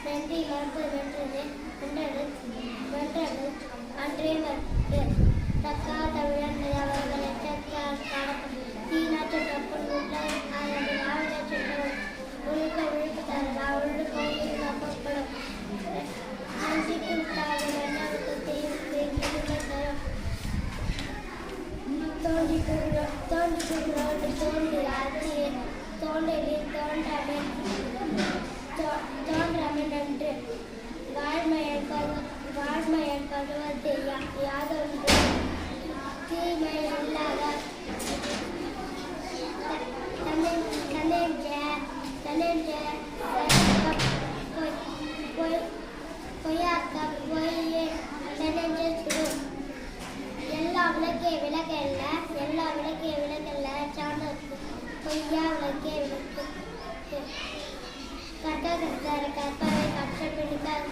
நன்றி மரபு வென்றது வென்றது அன்றே மறுத்து தக்கா தமிழன் அவர்களை தீனாற்ற கப்பல் உள்ள ஒழுக்க விழுப்பு தரலா ஒழுக்க கப்பப்படும் நன்றிக்கு மன்னருக்கு தரும் தோன்றி தோன்றலில் தோன்றாமல் நன்று வாழ்மையன் கருவத்தை யாதொன்று தீமை இல்லாத பொய்யாக்க பொய்யே தனெஞ்சு சுடும் எல்லா விளக்கல்ல சாந்தத்து பொய்யா விளக்கே விளக்கு கட்டகத்தார கற்பவை கற்றப்பிடிக்காத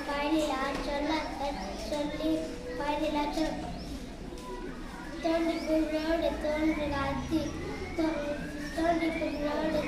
பயனிலா சொல்லி பயனிலா தோன்றி புள்ளோடு தோன்றுக அத்தி தோன்றி புள்ளோடு